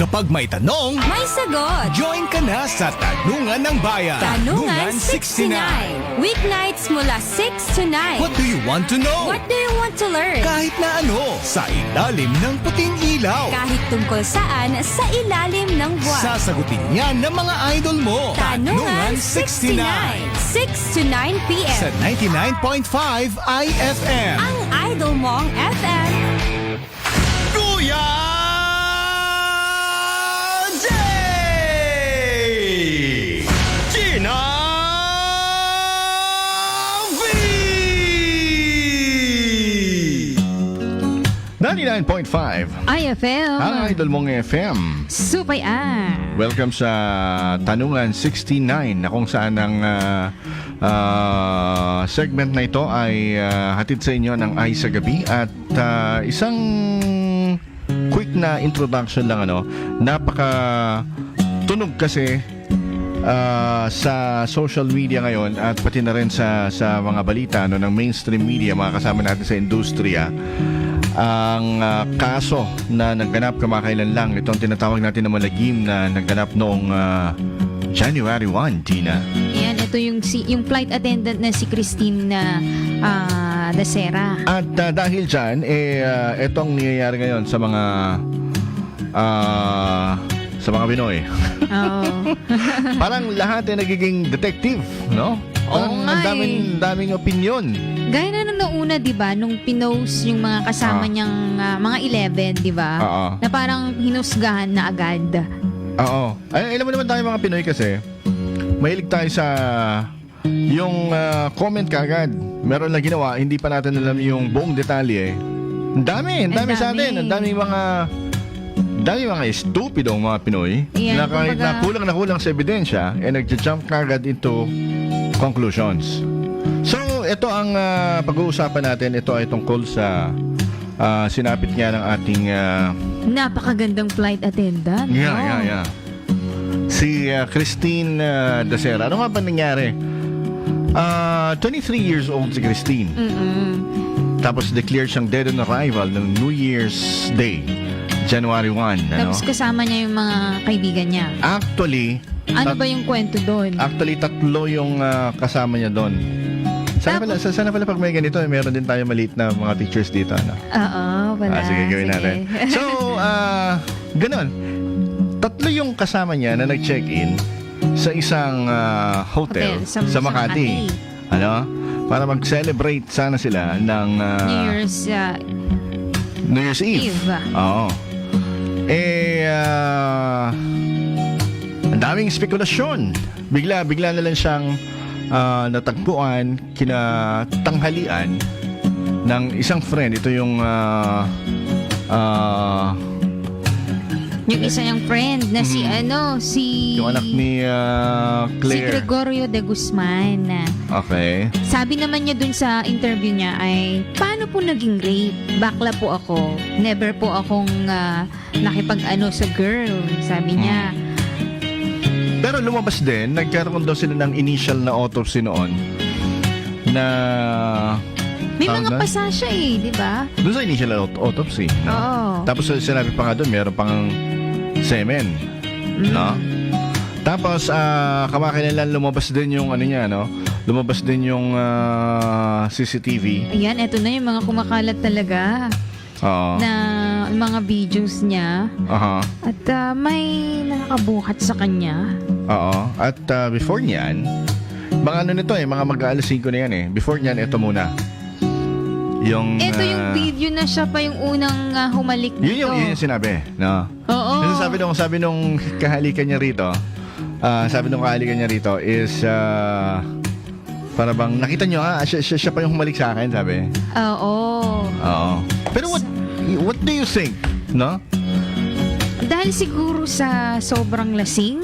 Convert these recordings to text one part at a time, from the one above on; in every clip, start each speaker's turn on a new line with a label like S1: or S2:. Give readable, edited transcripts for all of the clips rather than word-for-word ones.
S1: Kapag may tanong,
S2: May sagot!
S1: join ka na sa Tanungan ng Bayan.
S2: Tanungan 69. Weeknights mula 6 to 9.
S1: What do you want to know?
S2: What do you want to learn?
S1: Kahit na ano, sa ilalim ng puting ilaw.
S2: Kahit tungkol saan, sa ilalim ng buwan.
S1: Sasagutin yan ng mga idol mo.
S2: Tanungan 69. 6 to 9 p.m.
S1: Sa 99.5 IFM.
S2: Ang idol mong FM.
S1: Kuya Jay! Gina V! 99.5
S3: IFM.
S1: ang idol mong FM.
S3: Supay
S1: Welcome sa Tanungan 69 na kung saan ang segment na ito ay hatid sa inyo ng Ay sa Gabi at isang quick na introduction lang napaka tunog kasi sa social media ngayon at pati na rin sa mga balita ng mainstream media, mga kasama natin sa industriya, ang kaso na nagganap kamakailan lang, itong tinatawag natin na malagim na nagganap noong January 1, Tina.
S3: Yan, ito yung flight attendant na si Christine Dacera.
S1: At dahil dyan, itong nangyayari ngayon sa mga Pinoy.
S3: Oo.
S1: Parang lahat ay nagiging detective, no? Parang
S3: nga
S1: ang daming opinion.
S3: Gaya na nung una, di ba, nung pinost yung mga kasama niyang mga 11, di ba?
S1: Oo.
S3: Na parang hinusgahan na agad.
S1: Oo. Ay, alam mo naman tayo mga Pinoy kasi, mahilig tayo sa yung comment kagad. Meron lang ginawa, hindi pa natin alam yung buong detalye. Ang dami sa atin. Ang daming mga estupidong mga Pinoy
S3: Yan,
S1: na kahit
S3: kumbaga,
S1: na kulang sa ebidensya, nag-jump kagad into conclusions. So, ito ang pag-uusapan natin. Ito ay tungkol sa sinapit nga ng ating
S3: napakagandang flight attendant.
S1: Yeah. Si Christine Dacera. Ano nga ba nangyari? 23 years old si Christine. Tapos declared siyang dead on arrival ng New Year's Day, January 1.
S3: Tapos kasama niya yung mga kaibigan niya.
S1: Actually,
S3: Ano ba yung kwento doon?
S1: Actually, tatlo yung kasama niya doon. Sana pala pag may ganito, meron din tayo maliit na mga teachers dito.
S3: Oo, wala.
S1: Sige, gawin natin. So, ganun. Tatlo yung kasama niya na nag-check-in sa isang hotel
S3: Sa
S1: sa Makati. Para mag-celebrate sana sila ng New Year's Eve. Oo. Ang daming spekulasyon. Bigla na lang siyang natagpuan kinatanghalian ng isang friend. Ito yung
S3: yung isa niyang friend na si
S1: yung anak ni Claire.
S3: Si Gregorio de Guzman.
S1: Okay.
S3: Sabi naman niya dun sa interview niya ay, paano po naging rape? Bakla po ako. Never po akong nakipag-ano sa girl. Sabi niya.
S1: Pero lumabas din, nagkaroon daw sila ng initial na autopsy noon na
S3: May mga pasasya di ba?
S1: doon sa initial autopsy. No?
S3: Oo.
S1: Tapos sinabi pa nga doon, meron pang semen. No? Tapos, kamakailan lang lumabas din yung lumabas din yung CCTV.
S3: Ayan, eto na yung mga kumakalat talaga.
S1: Oo.
S3: Na mga videos niya.
S1: Aha.
S3: At may nakakabuhat sa kanya.
S1: Oo. At before niyan, mga nito mga mag-aalas 5 na yan Before niyan, ito muna.
S3: Ito yung video na siya pa yung unang humalik dito.
S1: Yun yung sinabi, no?
S3: Oo.
S1: Kasi sabi nung kahalikan niya rito, is para bang nakita niyo siya pa yung humalik sa akin, sabi.
S3: Oo.
S1: Pero what do you think, no?
S3: Dahil siguro sa sobrang lasing,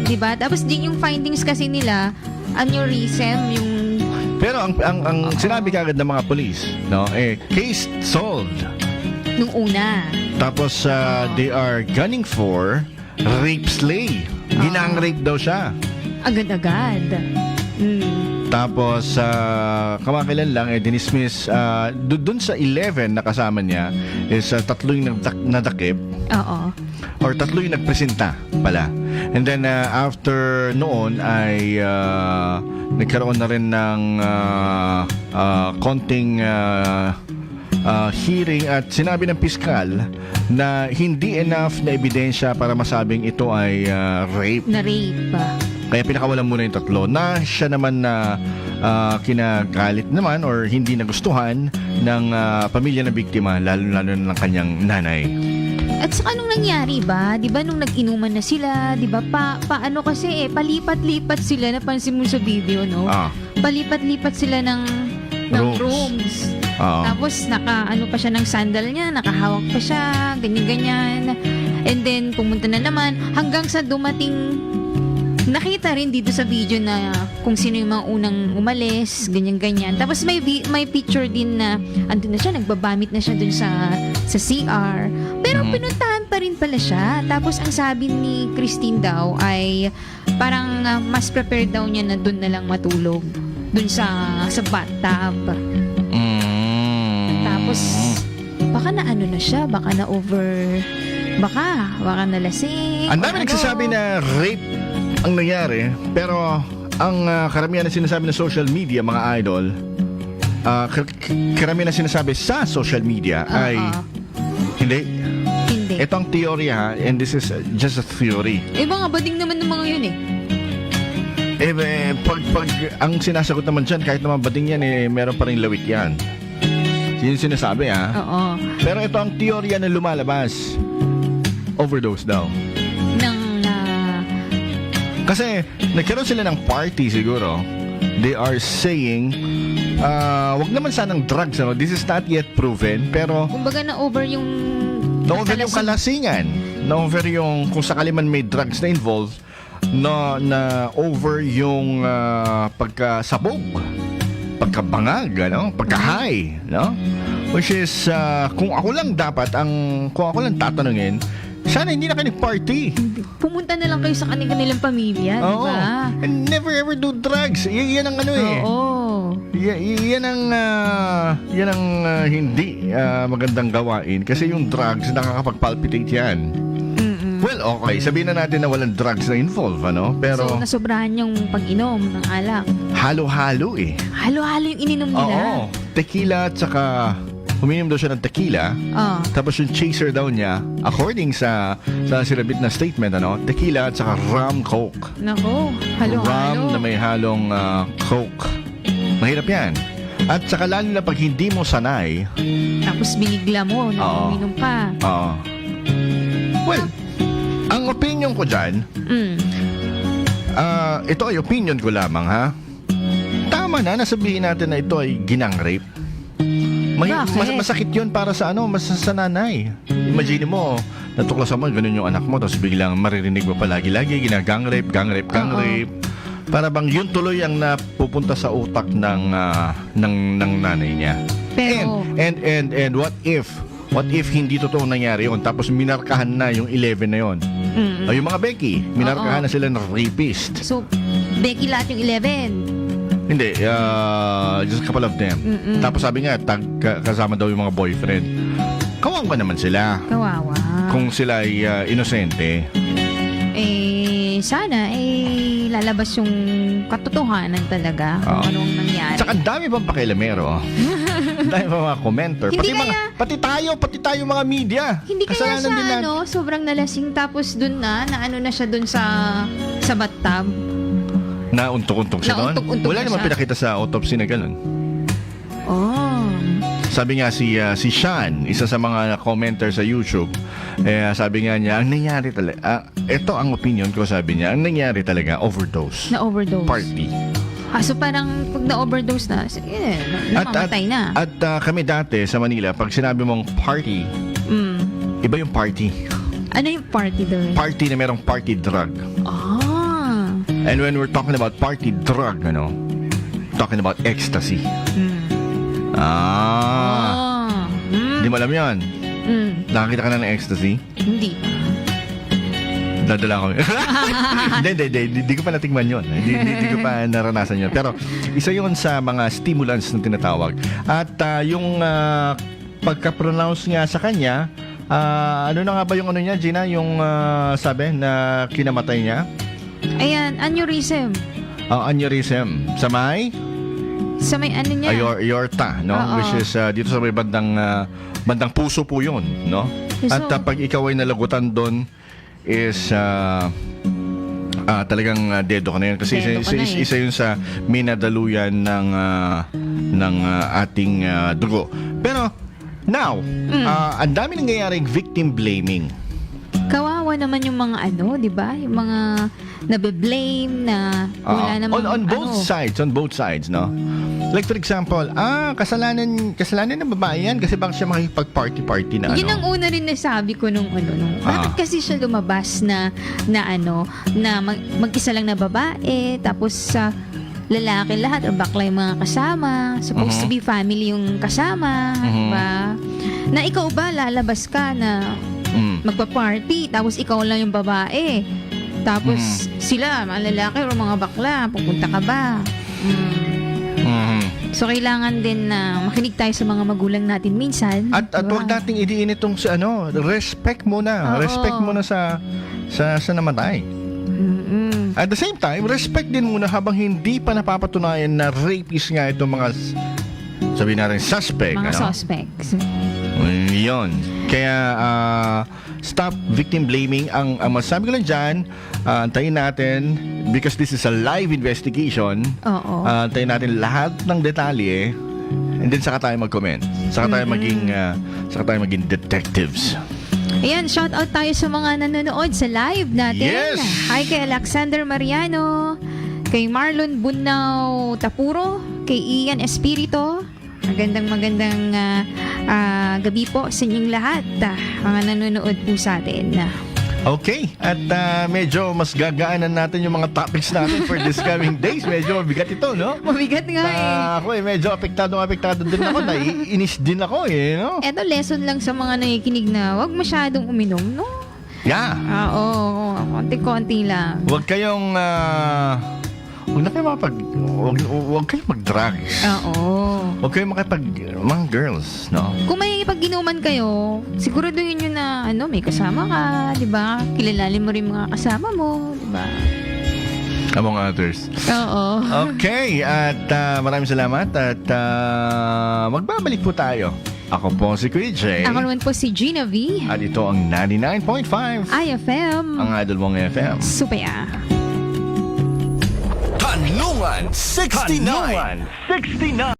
S3: 'di ba? Tapos din yung findings kasi nila, aneurysm, yung
S1: Pero ang sinabi kagad ng mga police, no, case solved.
S3: nung una.
S1: Tapos they are gunning for rape slay. Ginang-rape daw siya.
S3: Agad-agad.
S1: Tapos, kamakailan lang, dinismiss, dun sa 11 na kasama niya, is 3 yung nadakip,
S3: Oo.
S1: or 3 yung nagpresenta pala. And then, after noon, ay nagkaroon na rin ng konting hearing at sinabi ng piskal na hindi enough na ebidensya para masabing ito ay rape.
S3: Na rape.
S1: Kaya pinakawalan muna yung 3 na siya naman na kinagalit naman or hindi nagustuhan ng pamilya ng biktima, lalo-lalo na ng kanyang nanay.
S3: At saka nung nangyari ba, di ba nung nag-inuman na sila, di ba paano kasi palipat-lipat sila, napansin mo sa video, no? Palipat-lipat sila ng rooms. Tapos ano pa siya ng sandal niya, nakahawak pa siya, ganyan-ganyan. And then pumunta na naman hanggang sa dumating, nakita rin dito sa video na kung sino yung mga unang umalis, ganyan-ganyan. Tapos may picture din na andun na siya, nagbabamit na siya dun sa CR. Pero pinuntahan pa rin pala siya. Tapos ang sabi ni Christine daw ay parang mas prepared daw niya na dun na lang matulog. Dun sa bathtub. Tapos baka na ano na siya, baka na over, baka nalasing.
S1: Ang dami nagsasabi na rape ang nangyari, pero ang karamihan na sinasabi ng social media, mga idol, karamihan na sinasabi sa social media ay hindi. Ito ang teorya, ha, and this is just a theory.
S3: Mga bading naman ng mga yun
S1: pag ang sinasagot naman dyan, kahit naman bading yan, meron pa rin lawit yan. Yun yung sinasabi, ha?
S3: Oo.
S1: Pero ito ang teorya na lumalabas. Overdose daw. Kasi nagkaroon sila ng party siguro. They are saying, wag naman sanang drugs, no? This is not yet proven, pero
S3: kumbaga na-over yung
S1: kalasingan. Na-over yung, kung sakali man may drugs na involved, na over yung pagkasabog, pagkabangag, ano? Pagka-high, no? Which is, kung ako lang tatanungin, sana hindi na kayo nag-party.
S3: Pumunta na lang kayo sa kanilang pamilya, di ba?
S1: And never ever do drugs. Yan ang ano Yan ang hindi magandang gawain. Kasi yung drugs, nakakapag-palpitate yan. Well, okay. Sabihin na natin na walang drugs na involved, ano? Pero
S3: so, nasobrahan yung pag-inom ng alak.
S1: Halo-halo eh.
S3: Halo-halo yung ininom nila.
S1: Oo. Tequila at saka uminom daw siya ng tequila. Tapos yung chaser daw niya, according sa silabit na statement, ano, tequila at saka rum coke.
S3: Nako, halo-halo.
S1: Rum na may halong coke. Mahirap yan. At saka lalo na pag hindi mo sanay.
S3: Tapos binigla mo na uminom ka.
S1: Well, ang opinion ko dyan, ito ay opinion ko lamang, ha? Tama na, nasabihin natin na ito ay ginang rape. Masakit yun para sa sa nanay. Imagine mo, natuklasan mo, ganun yung anak mo, tapos biglang maririnig mo pa lagi-lagi, gang rape. Para bang yun tuloy ang napupunta sa utak ng nanay niya.
S3: Pero,
S1: and what if hindi totoo nangyari yun, tapos minarkahan na yung 11 na yun. O yung mga Becky, minarkahan na sila ng rapist.
S3: So, Becky lahat yung 11?
S1: Hindi, just a couple of them. Tapos sabi nga, kasama daw yung mga boyfriend. Kawawa naman sila.
S3: Kawawa.
S1: Kung sila ay inosente.
S3: Sana, lalabas yung katotohanan talaga kung anong nangyari.
S1: Tsaka dami pang pakialamero. Dami pa mga commenter. Pati tayo mga media.
S3: Hindi kaya siya, sobrang nalasing tapos dun na ano na siya dun sa bathtub.
S1: Nauntok-untok siya doon? Wala naman pinakita sa autopsy na gano'n. Sabi nga si Sean, isa sa mga commenter sa YouTube, sabi nga niya, ang nangyari talaga, ito ang opinion ko, sabi niya, ang nangyari talaga, overdose.
S3: Na-overdose.
S1: Party.
S3: So parang pag na-overdose na, namamatay na.
S1: At kami dati sa Manila, pag sinabi mong party, iba yung party.
S3: Ano yung party doon?
S1: Party na merong party drug. And when we're talking about party drug, talking about ecstasy. Hindi mo alam yan? Nakakita ka na ng ecstasy?
S3: Hindi.
S1: Dadala ko. Hindi ko pa natingman yun. Hindi ko pa naranasan yun. Pero isa yun sa mga stimulants na tinatawag. At yung pagka-pronounce nga sa kanya, ano na nga ba yung ano niya, Gina? Yung sabi na kinamatay niya?
S3: Ayan, aneurysm.
S1: Aneurysm. Sa may?
S3: Sa may ano niya.
S1: Aorta, no?
S3: Oo.
S1: Which is dito sa may bandang puso po yun, no? At pag ikaw ay nalagutan doon is talagang dedo ka na yun kasi
S3: Dedo ka na eh.
S1: isa yun sa minadaluyan ng ating dugo. Pero now, ang dami nangyayaring victim blaming.
S3: Kawawa naman yung mga ano, di ba? Yung mga nabe-blame na wala namang
S1: on both sides, no? Like for example, kasalanan ng babae yan kasi bakit siya makikipag-party na
S3: Yun ang una rin nasabi ko nung bakit kasi siya lumabas na mag-isa lang na babae, tapos sa lalaki lahat or bakla yung mga kasama, supposed to be family yung kasama, diba? Na ikaw ba lalabas ka na magpa-party, tapos ikaw lang yung babae, tapos sila, mga lalaki o mga bakla, pupunta ka ba? So, kailangan din na makinig tayo sa mga magulang natin minsan.
S1: At
S3: diba?
S1: huwag nating idiin itong respect muna.
S3: Oo.
S1: Respect muna sa namatay. At the same time, respect din muna habang hindi pa napapatunayan na rapist nga itong mga sabihin natin suspect.
S3: Mga
S1: ano?
S3: suspects.
S1: Yun. Kaya stop victim blaming. Ang masasabi ko lang dyan, antayin natin because this is a live investigation.
S3: Oo.
S1: Antayin natin lahat ng detalye and then saka tayo mag-comment. Saka tayo maging detectives.
S3: Ayan, shout out tayo sa mga nanonood sa live natin.
S1: Yes!
S3: Hi kay Alexander Mariano, kay Marlon Bunao Tapuro, kay Ian Espirito. Magandang gabi po sa inyong lahat, mga nanonood po sa atin.
S1: Okay, at medyo mas gagaanan natin yung mga topics natin for this coming days. Medyo mabigat ito, no?
S3: Mabigat nga
S1: Ako medyo apektado din ako. Naiinis din ako, no?
S3: Eto, lesson lang sa mga nakikinig na huwag masyadong uminom, no?
S1: Yeah.
S3: Oo, konti-konti lang.
S1: Huwag kayong huwag kayong mag-drugs.
S3: Oo.
S1: Huwag kayong mga girls, no?
S3: Kung may pag-inuman kayo, siguraduhin nyo na may kasama ka, di ba? Kilalalin mo rin mga kasama mo, di ba?
S1: Among others.
S3: Oo.
S1: Okay, at maraming salamat at magbabalik po tayo. Ako po si Kuya Jay.
S3: Ako naman po si Gina V.
S1: At ito ang 99.5
S3: IFM.
S1: ang Idol Mong FM.
S3: Supaya.
S4: Tanungan 69.